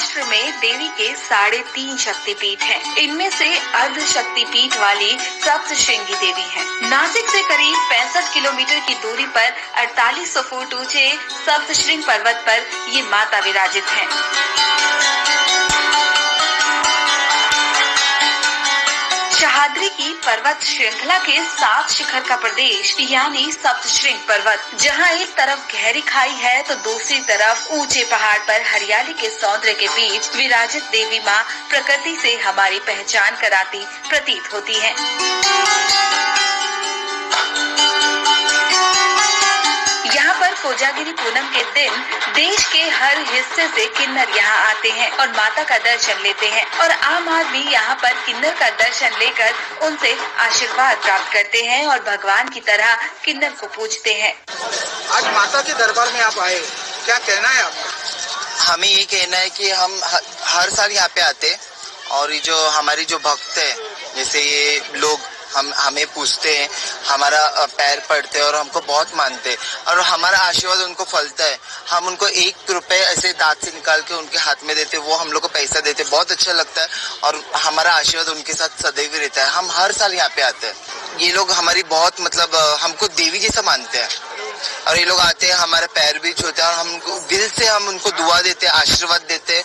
महाराष्ट्र में देवी के 3.5 शक्तिपीठ हैं। इनमें से अर्ध शक्तिपीठ वाली सप्तशृंगी देवी है। नासिक से करीब 65 किलोमीटर की दूरी पर 4800 फुट ऊंचे सप्तशृंग पर्वत पर ये माता विराजित हैं। सह्याद्री की पर्वत श्रृंखला के 7 शिखर का प्रदेश यानी सप्तशृंग पर्वत, जहां एक तरफ गहरी खाई है तो दूसरी तरफ ऊंचे पहाड़ पर हरियाली के सौंदर्य के बीच विराजित देवी मां प्रकृति से हमारी पहचान कराती प्रतीत होती है। यहाँ पर कोजागिरी पूनम के दिन देश के हर हिस्से से किन्नर यहाँ आते हैं और माता का दर्शन लेते हैं और आम आदमी यहाँ पर किन्नर का दर्शन लेकर उनसे आशीर्वाद प्राप्त करते हैं और भगवान की तरह किन्नर को पूजते हैं। आज माता के दरबार में आप आए, क्या कहना है आपका? हमें ये कहना है कि हम हर साल यहाँ पे आते और जो हमारी जो भक्त है, जैसे ये लोग हमें पूछते हैं, हमारा पैर पड़ते हैं और हमको बहुत मानते हैं और हमारा आशीर्वाद उनको फलता है। हम उनको 1 रुपए ऐसे दांत से निकाल के उनके हाथ में देते, वो हम लोग को पैसा देते, बहुत अच्छा लगता है और हमारा आशीर्वाद उनके साथ सदैव रहता है। हम हर साल यहाँ पे आते हैं। ये लोग हमारी बहुत हमको देवी जैसा मानते हैं और ये लोग आते हैं, हमारे पैर भी छूते हैं और हम दिल से हम उनको दुआ देते, आशीर्वाद देते।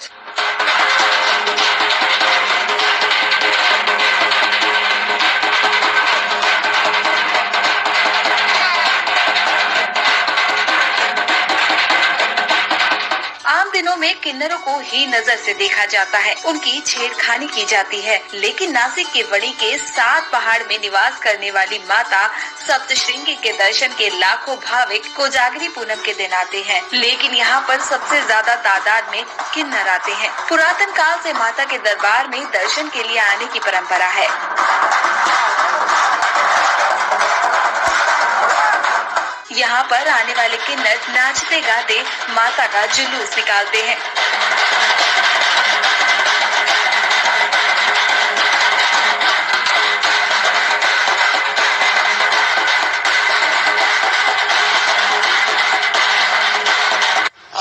दिनों में किन्नरों को ही नजर से देखा जाता है, उनकी छेड़खानी की जाती है, लेकिन नासिक के वड़ी के 7 पहाड़ में निवास करने वाली माता सप्तशृंगी के दर्शन के लाखों भाविक कोजागिरी पूनम के दिन आते हैं। लेकिन यहाँ पर सबसे ज्यादा तादाद में किन्नर आते हैं। पुरातन काल से माता के दरबार में दर्शन के लिए आने की परंपरा है। यहाँ पर आने वाले किन्नर नाचते गाते माता का जुलूस निकालते हैं।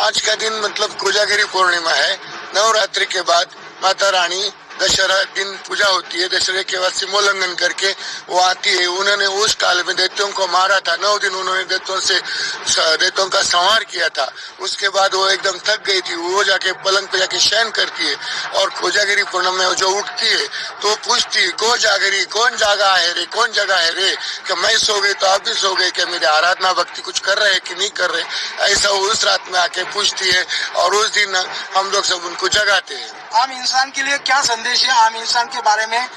आज का दिन कोजागिरी पूर्णिमा है। नवरात्रि के बाद माता रानी दशहरा दिन पूजा होती है। दशहरे के बाद सीमोल्लंघन करके वो आती है। उन्होंने उस काल में दैत्यों को मारा था। 9 दिन उन्होंने दैत्यों का संहार किया था। उसके बाद वो एकदम थक गई थी। वो जाके पलंग पे जाके शयन करती है और कोजागिरी पूर्णिमा में जो उठती है तो पूछती है, कोजागिरी कौन जागा है रे, कौन जगह है रे, कि मैं सो गई तो आप भी सो गए, कि मेरी आराधना भक्ति कुछ कर रहे हैं कि नहीं कर रहे। ऐसा उस रात में आके पूछती है और उस दिन हम लोग सब उनको जगाते हैं। आम इंसान के लिए क्या संदेश है? आम इंसान के बारे में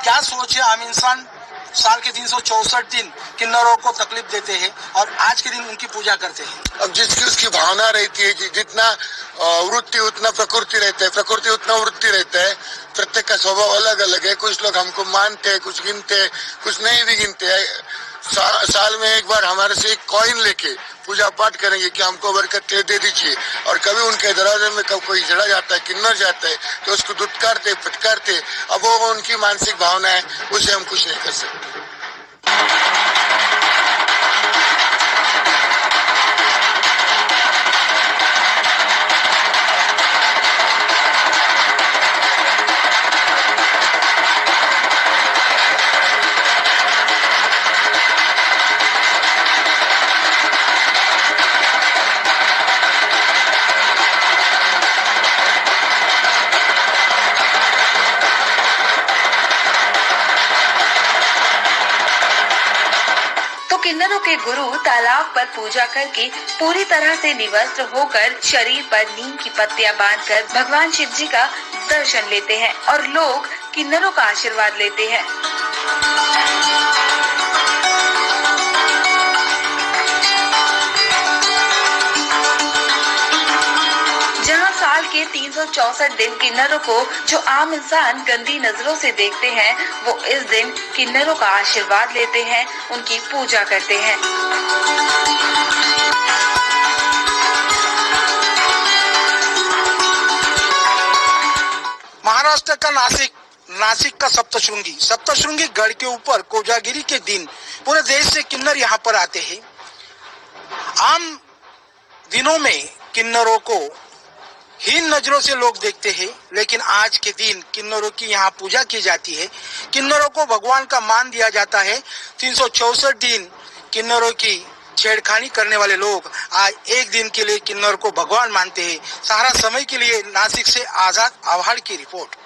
क्या सोच है? आम इंसान साल के 364 दिन किन्नरों को तकलीफ देते हैं और आज के दिन उनकी पूजा करते हैं। अब जिसकी उसकी भावना रहती है, जितना वृत्ति उतना प्रकृति रहता है, प्रकृति उतना वृत्ति रहता है। प्रत्येक का स्वभाव अलग अलग है। कुछ लोग हमको मानते हैं, कुछ गिनते हैं, कुछ नहीं भी गिनते हैं। साल में एक बार हमारे से एक कॉइन लेके पूजा पाठ करेंगे कि हमको बरकत दे दीजिए। और कभी उनके दरवाजे में कब कोई जड़ा जाता है, किन्नर जाता है तो उसको दुत्कारते फटकारते। अब वो उनकी मानसिक भावना है, उसे हम कुछ नहीं कर सकते। किन्नरों के गुरु तालाब पर पूजा करके पूरी तरह से निवस्त्र होकर शरीर पर नीम की पत्तियां बांधकर भगवान शिव जी का दर्शन लेते हैं और लोग किन्नरों का आशीर्वाद लेते हैं। जहां साल के 364 दिन किन्नरों को जो आम इंसान गंदी नजरों से देखते हैं, वो इस दिन किन्नरों का आशीर्वाद लेते हैं, उनकी पूजा करते हैं। महाराष्ट्र का नासिक का सप्तशृंगी गढ़ के ऊपर कोजागिरी के दिन पूरे देश से किन्नर यहाँ पर आते हैं। आम दिनों में किन्नरों को हीन नजरों से लोग देखते हैं, लेकिन आज के दिन किन्नरों की यहाँ पूजा की जाती है। किन्नरों को भगवान का मान दिया जाता है। 364 दिन किन्नरों की छेड़खानी करने वाले लोग आज एक दिन के लिए किन्नर को भगवान मानते हैं। सहारा समय के लिए नासिक से आजाद आव्हाड की रिपोर्ट।